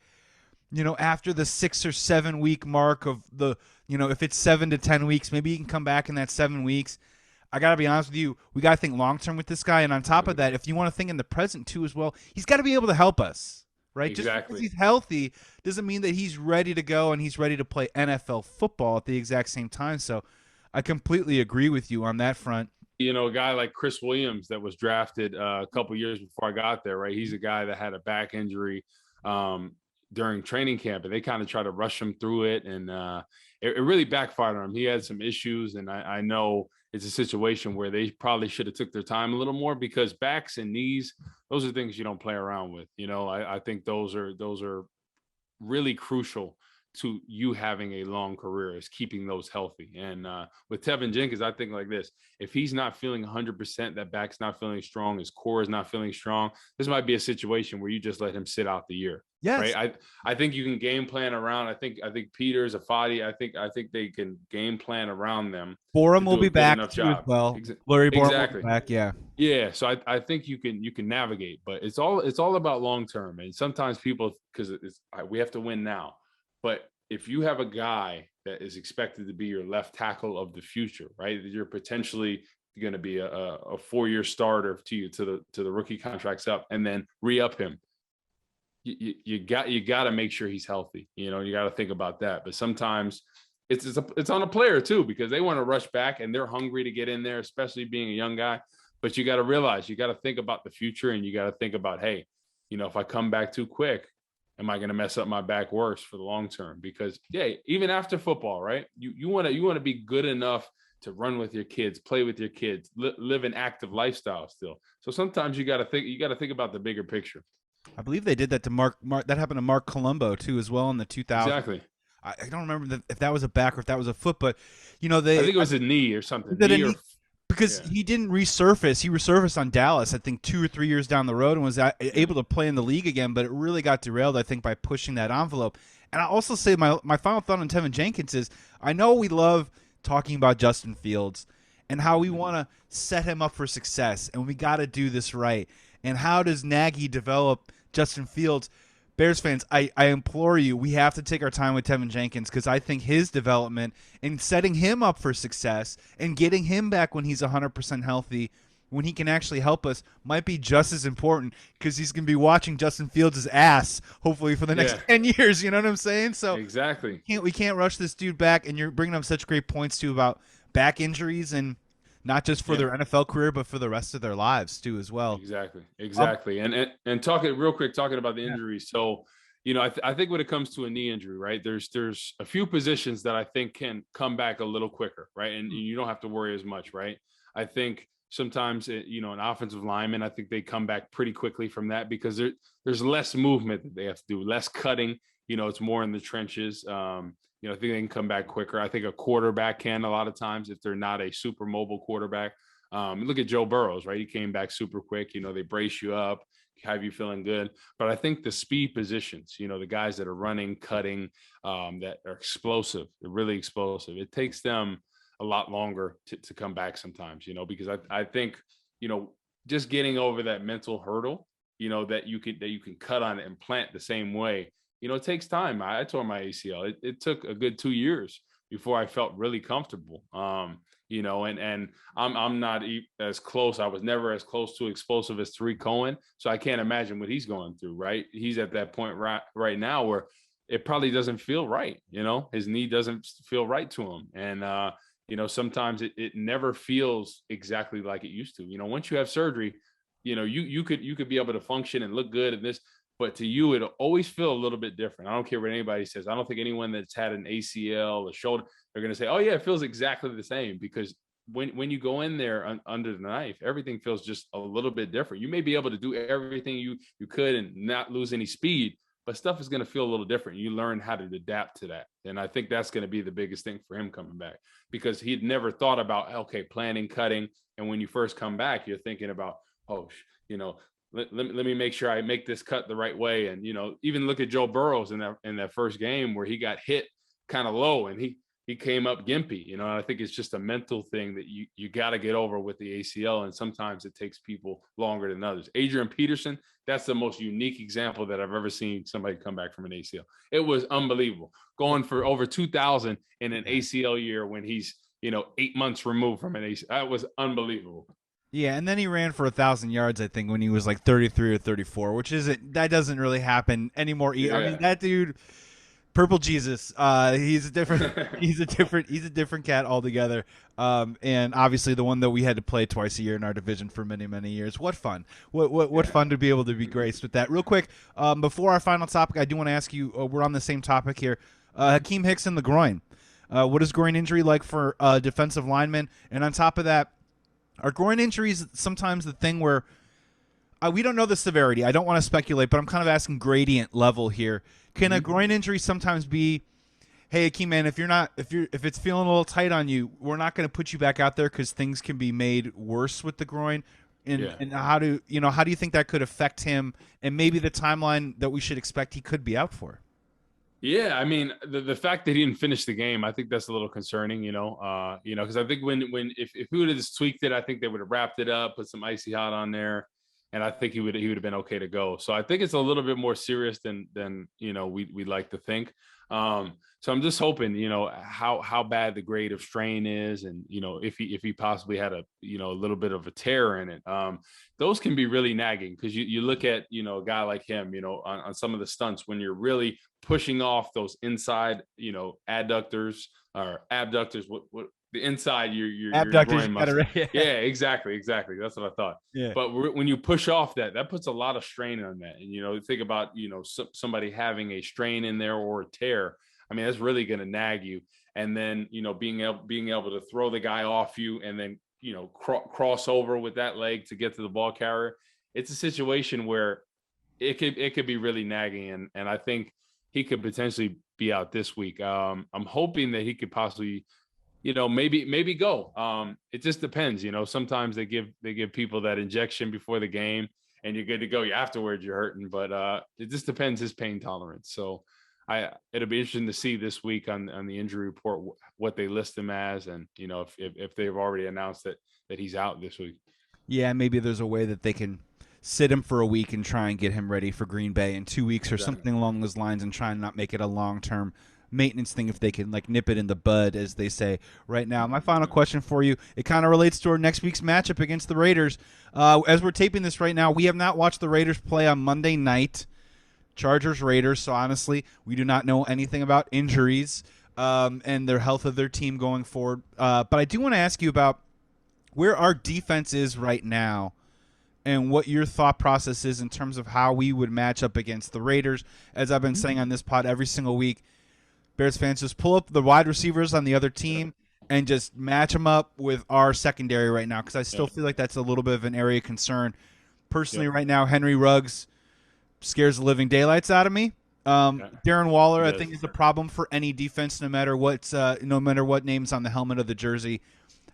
you know, after the 6 or 7 week mark of the, you know, if it's 7 to 10 weeks, maybe he can come back in that 7 weeks. I got to be honest with you. We got to think long-term with this guy. And on top of that, if you want to think in the present too as well, he's got to be able to help us, right? Exactly. Just because he's healthy doesn't mean that he's ready to go and he's ready to play NFL football at the exact same time. So I completely agree with you on that front. You know, a guy like Chris Williams that was drafted a couple years before I got there, right? He's a guy that had a back injury during training camp, and they kind of tried to rush him through it, and it really backfired on him. He had some issues, and I know it's a situation where they probably should have took their time a little more, because backs and knees, those are things you don't play around with. You know, I think those are really crucial to you having a long career, is keeping those healthy. And with Tevin Jenkins, I think like this: if he's not feeling 100%, that back's not feeling strong, his core is not feeling strong, this might be a situation where you just let him sit out the year. Yes. Right. I think you can game plan around. I think Peters, Afadi, I think they can game plan around them. Borum will be back too as well. Larry Borum will be back. Yeah. Yeah. So I think you can navigate, but it's all about long term. And sometimes people, because we have to win now. But if you have a guy that is expected to be your left tackle of the future, right, you're potentially going to be a 4-year starter to the rookie contract's up, and then re-up him. You got to make sure he's healthy. You know, you got to think about that. But sometimes it's on a player too, because they want to rush back and they're hungry to get in there, especially being a young guy. But you got to realize, you got to think about the future, and you got to think about, hey, you know, if I come back too quick, am I going to mess up my back worse for the long term? Because even after football, right? You want to be good enough to run with your kids, play with your kids, live an active lifestyle still. So sometimes you got to think about the bigger picture. I believe they did that to Mark. That happened to Mark Colombo too, as well, in the 2000s. Exactly. I don't remember if that was a back or if that was a foot, but you know, I think it was a knee or something. Because he didn't resurface. He resurfaced on Dallas, I think, 2 or 3 years down the road, and was able to play in the league again. But it really got derailed, I think, by pushing that envelope. And I also say my final thought on Tevin Jenkins is, I know we love talking about Justin Fields and how we want to set him up for success, and we got to do this right. And how does Nagy develop Justin Fields? Bears fans, I implore you, we have to take our time with Tevin Jenkins, because I think his development and setting him up for success and getting him back when he's 100% healthy, when he can actually help us, might be just as important, because he's going to be watching Justin Fields' ass, hopefully, for the next 10 years. You know what I'm saying? So exactly, we can't rush this dude back, and you're bringing up such great points, too, about back injuries, and not just for their NFL career, but for the rest of their lives too, as well. Exactly. And talking real quick, talking about the injuries. So, you know, I think when it comes to a knee injury, right, there's a few positions that I think can come back a little quicker, right, and you don't have to worry as much, right. I think sometimes, you know, an offensive lineman, I think they come back pretty quickly from that, because there's less movement that they have to do, less cutting. You know, it's more in the trenches. You know, I think they can come back quicker. I think a quarterback can a lot of times, if they're not a super mobile quarterback. Look at Joe Burrows, right? He came back super quick. You know, they brace you up, have you feeling good. But I think the speed positions, you know, the guys that are running, cutting, that are explosive, they're really explosive. It takes them a lot longer to come back sometimes, you know, because I think, you know, just getting over that mental hurdle, you know, that you can cut on it and plant the same way. You know, it takes time. I tore my ACL. It took a good 2 years before I felt really comfortable. You know, and I'm not as close. I was never as close to explosive as Tarik Cohen. So I can't imagine what he's going through, right? He's at that point right now where it probably doesn't feel right. You know, his knee doesn't feel right to him. And, you know, sometimes it never feels exactly like it used to. You know, once you have surgery, you know, you could be able to function and look good and this. but to you, it'll always feel a little bit different. I don't care what anybody says. I don't think anyone that's had an ACL, a shoulder, they're going to say, oh yeah, it feels exactly the same, because when you go in there under the knife, everything feels just a little bit different. You may be able to do everything you could and not lose any speed, but stuff is going to feel a little different. You learn how to adapt to that. And I think that's going to be the biggest thing for him coming back, because he'd never thought about, okay, planning, cutting. And when you first come back, you're thinking about, oh, let me make sure I make this cut the right way. And, even look at Joe Burrows in that first game where he got hit kind of low and he came up gimpy, and I think it's just a mental thing that you got to get over with the ACL. And sometimes it takes people longer than others. Adrian Peterson, that's the most unique example that I've ever seen somebody come back from an ACL. It was unbelievable, going for over 2,000 in an ACL year when he's, 8 months removed from an ACL. That was unbelievable. Yeah, and then he ran for 1,000 yards, I think, when he was like 33 or 34, that doesn't really happen anymore. Yeah. I mean, that dude, Purple Jesus, he's a different cat altogether. And obviously the one that we had to play twice a year in our division for many, many years. What fun! What fun to be able to be graced with that. Real quick, before our final topic, I do want to ask you. We're on the same topic here. Akiem Hicks in the groin. What is groin injury like for defensive linemen? And on top of that, are groin injuries sometimes the thing where we don't know the severity? I don't want to speculate, but I'm kind of asking gradient level here. Can a groin injury sometimes be, hey, Akiem, man, if it's feeling a little tight on you, we're not going to put you back out there because things can be made worse with the groin? And how do you think that could affect him and maybe the timeline that we should expect he could be out for? Yeah, I mean, the fact that he didn't finish the game, I think that's a little concerning, because I think if he would have just tweaked it, I think they would have wrapped it up, put some icy hot on there, and I think he would have been okay to go. So I think it's a little bit more serious than we like to think. So I'm just hoping, how bad the grade of strain is, and if he possibly had a little bit of a tear in it. Those can be really nagging, because you look at a guy like him, on some of the stunts when you're really pushing off those inside adductors or abductors, what the inside your groin muscle. Yeah, exactly. That's what I thought. Yeah. But when you push off that puts a lot of strain on that, and think about somebody having a strain in there or a tear. I mean, that's really going to nag you. And then, being able to throw the guy off you and then, cross over with that leg to get to the ball carrier. It's a situation where it could be really nagging. And I think he could potentially be out this week. I'm hoping that he could possibly, maybe go. It just depends. Sometimes they give people that injection before the game and you're good to go. Afterwards, you're hurting, but it just depends his pain tolerance. So it'll be interesting to see this week on the injury report what they list him as, and if they've already announced that he's out this week. Yeah, maybe there's a way that they can sit him for a week and try and get him ready for Green Bay in 2 weeks or something along those lines, and try and not make it a long-term maintenance thing if they can nip it in the bud, as they say right now. My final question for you, it kind of relates to our next week's matchup against the Raiders. As we're taping this right now, we have not watched the Raiders play on Monday night. Chargers, Raiders, so honestly, we do not know anything about injuries and their health of their team going forward. But I do want to ask you about where our defense is right now and what your thought process is in terms of how we would match up against the Raiders. As I've been saying on this pod every single week, Bears fans, just pull up the wide receivers on the other team and just match them up with our secondary right now, because I still feel like that's a little bit of an area of concern. Personally, right now, Henry Ruggs scares the living daylights out of me. Darren Waller, I think, is a problem for any defense, no matter what name's on the helmet of the jersey.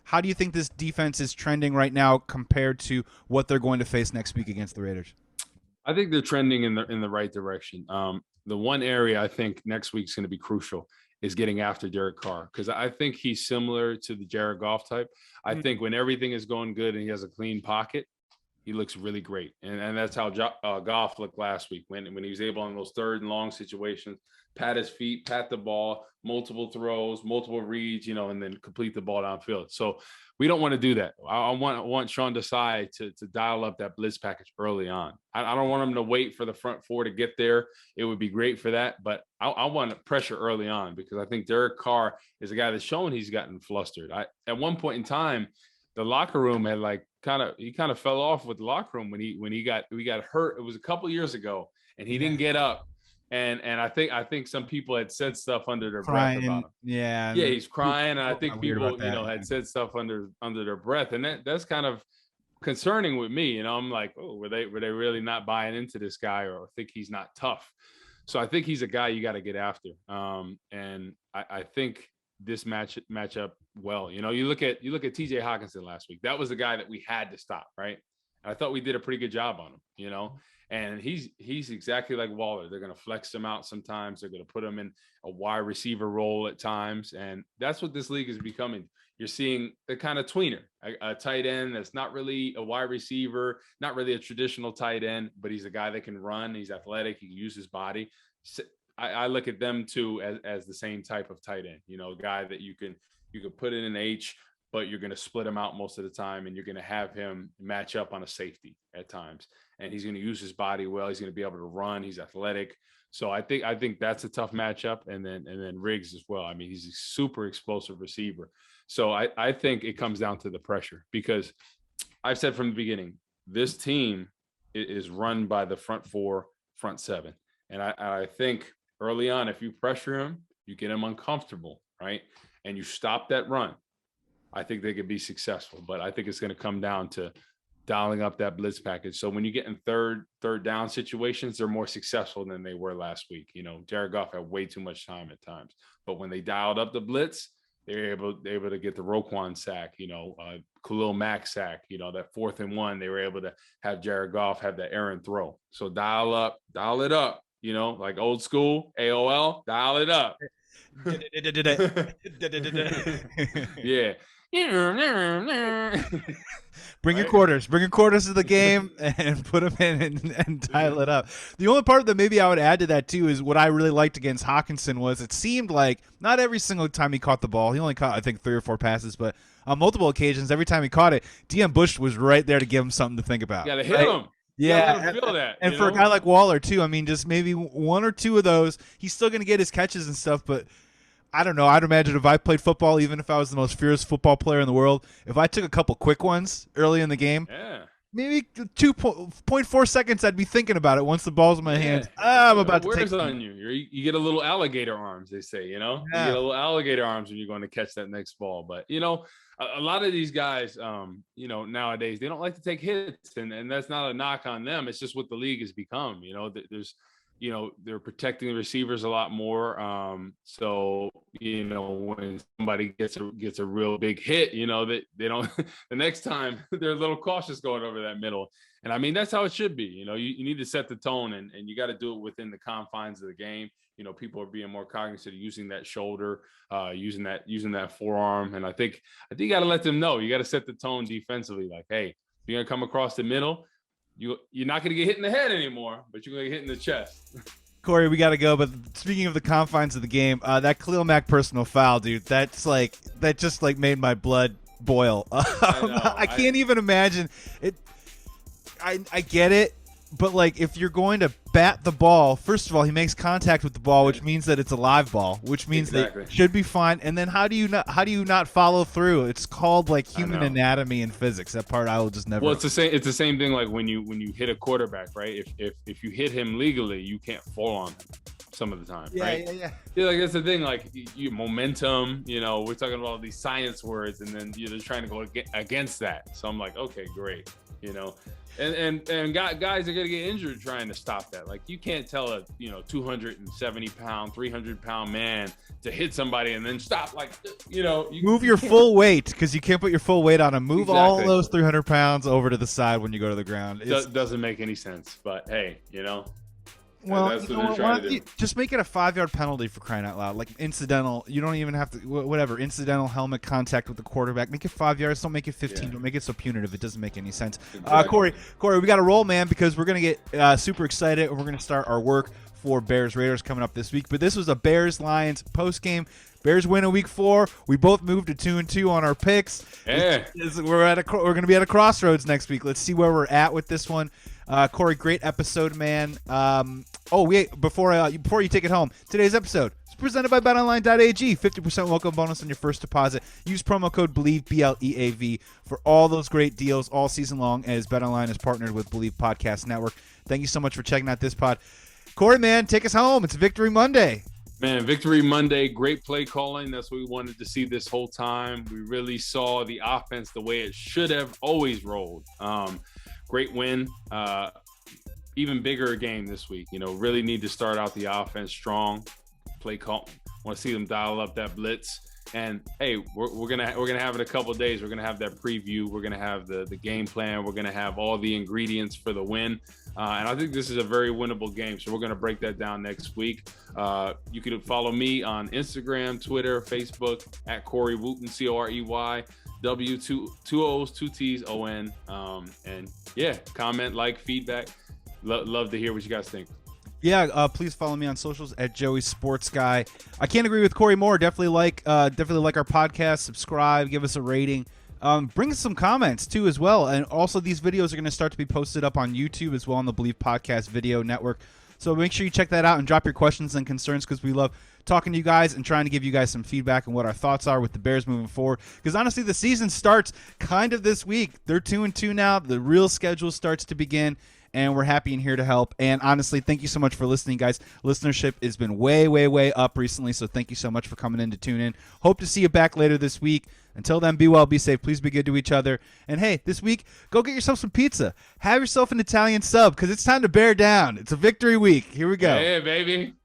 How do you think this defense is trending right now compared to what they're going to face next week against the Raiders? I think they're trending in the right direction. The one area I think next week's going to be crucial is getting after Derek Carr, because I think he's similar to the Jared Goff type. I think when everything is going good and he has a clean pocket, he looks really great. And that's how Goff looked last week when he was able on those third and long situations, pat his feet, pat the ball, multiple throws, multiple reads, and then complete the ball downfield. So we don't want to do that. I want Sean Desai to dial up that blitz package early on. I don't want him to wait for the front four to get there. It would be great for that, but I want pressure early on, because I think Derek Carr is a guy that's shown he's gotten flustered. At one point in time, the locker room had he kind of fell off with the locker room when we got hurt. It was a couple years ago, and he didn't get up. And I think some people had said stuff under their crying, breath about him. Yeah, he's crying, and I think people, had said stuff under their breath, and that's kind of concerning with me. I'm like, oh, were they really not buying into this guy, or think he's not tough? So I think he's a guy you got to get after. And I think this matchup well. You look at TJ Hawkinson last week. That was the guy that we had to stop, right? I thought we did a pretty good job on him, and he's exactly like Waller. They're going to flex him out sometimes. They're going to put him in a wide receiver role at times. And that's what this league is becoming. You're seeing the kind of tweener, a tight end that's not really a wide receiver, not really a traditional tight end, but he's a guy that can run. He's athletic. He can use his body. I look at them too as the same type of tight end, a guy that you can put in an H, but you're going to split him out most of the time, and you're going to have him match up on a safety at times. And he's going to use his body well. He's going to be able to run. He's athletic. So I think that's a tough matchup. And then Riggs as well. I mean, he's a super explosive receiver. So I think it comes down to the pressure, because I've said from the beginning, this team is run by the front four, front seven. And I think early on, if you pressure him, you get him uncomfortable, right? And you stop that run, I think they could be successful. But I think it's going to come down to dialing up that blitz package. So when you get in third down situations, they're more successful than they were last week. Jared Goff had way too much time at times. But when they dialed up the blitz, they're able to get the Roquan sack, Khalil Mack sack, that 4th and 1, they were able to have Jared Goff have that errant throw. So dial it up, like old school AOL, dial it up. Yeah. Bring your quarters to the game and put them in and dial it up. The only part that maybe I would add to that too is what I really liked against Hawkinson was it seemed like not every single time he caught the ball, he only caught I think 3 or 4 passes, but on multiple occasions, every time he caught it, DM Bush was right there to give him something to think about. You gotta hit him. Yeah, feel that, and for a guy like Waller too, I mean, just maybe 1 or 2 of those, he's still gonna get his catches and stuff, but I don't know. I'd imagine if I played football, even if I was the most fierce football player in the world, if I took a couple quick ones early in the game, maybe 2.4 seconds, I'd be thinking about it once the ball's in my hands. I'm about to take it on you. You get a little alligator arms, they say, You get a little alligator arms when you're going to catch that next ball. But, a lot of these guys, nowadays, they don't like to take hits, and that's not a knock on them. It's just what the league has become. There's they're protecting the receivers a lot more. So, when somebody gets a real big hit, that they don't the next time they're a little cautious going over that middle. And I mean, that's how it should be. You need to set the tone, and you got to do it within the confines of the game. People are being more cognizant of using that shoulder, using that forearm. And I think you got to let them know. You got to set the tone defensively. Like, hey, if you're going to come across the middle, you're not going to get hit in the head anymore, but you're going to get hit in the chest. Corey, we got to go. But speaking of the confines of the game, that Khalil Mack personal foul, dude, that just made my blood boil. I can't even imagine it. I get it. But if you're going to bat the ball, first of all, he makes contact with the ball, which means that it's a live ball, which means that it should be fine. And then how do you not follow through? It's called human anatomy and physics. That part I will just never. Well, it's the same thing like when you hit a quarterback, right? If you hit him legally, you can't fall on him some of the time, right? Yeah. That's the thing. You momentum. We're talking about these science words, and then you're just trying to go against that. So I'm like, okay, great. And guys are gonna get injured trying to stop that. You can't tell a 270-pound, 300-pound man to hit somebody and then stop. You move your full weight, because you can't put your full weight on him. Move all those 300 pounds over to the side when you go to the ground. It doesn't make any sense. But hey, well, that's what they're trying to do. Just make it a 5-yard penalty for crying out loud. Incidental. You don't even have to, whatever, incidental helmet contact with the quarterback. Make it 5 yards. Don't make it 15. Don't make it so punitive. It doesn't make any sense. Exactly. Corey, we got to roll, man, because we're going to get super excited. We're going to start our work for Bears-Raiders coming up this week. But this was a Bears-Lions postgame. Bears win in week 4. We both moved to 2-2 on our picks. Yeah. We're going to be at a crossroads next week. Let's see where we're at with this one. Corey, great episode, man. Before you take it home, today's episode is presented by BetOnline.ag. 50% welcome bonus on your first deposit. Use promo code BLEAV, BLEAV, for all those great deals all season long, as BetOnline is partnered with BLEAV Podcast Network. Thank you so much for checking out this pod. Corey, man, take us home. It's Victory Monday. Man, Victory Monday, great play calling. That's what we wanted to see this whole time. We really saw the offense the way it should have always rolled. Great win. Even bigger game this week. Really need to start out the offense strong. Play call. Want to see them dial up that blitz. And hey, we're gonna have it a couple of days. We're gonna have that preview. We're gonna have the game plan. We're gonna have all the ingredients for the win. And I think this is a very winnable game. So we're gonna break that down next week. You can follow me on Instagram, Twitter, Facebook at Corey Wootton, COREY. two O's, two T's, O-N. And yeah, comment, like, feedback. Love to hear what you guys think. Yeah, please follow me on socials at Joey Sports Guy. I can't agree with Corey more. Definitely like our podcast. Subscribe, give us a rating. Bring us some comments too as well. And also, these videos are going to start to be posted up on YouTube as well on the BLEAV Podcast Video Network. So make sure you check that out and drop your questions and concerns, because we love talking to you guys and trying to give you guys some feedback on what our thoughts are with the Bears moving forward. Because honestly, the season starts kind of this week. They're 2-2 now. The real schedule starts to begin. And we're happy and here to help. And honestly, thank you so much for listening, guys. Listenership has been way, way, way up recently, so thank you so much for coming in to tune in. Hope to see you back later this week. Until then, be well, be safe. Please be good to each other. And hey, this week, go get yourself some pizza. Have yourself an Italian sub, because it's time to bear down. It's a victory week. Here we go. Yeah, baby.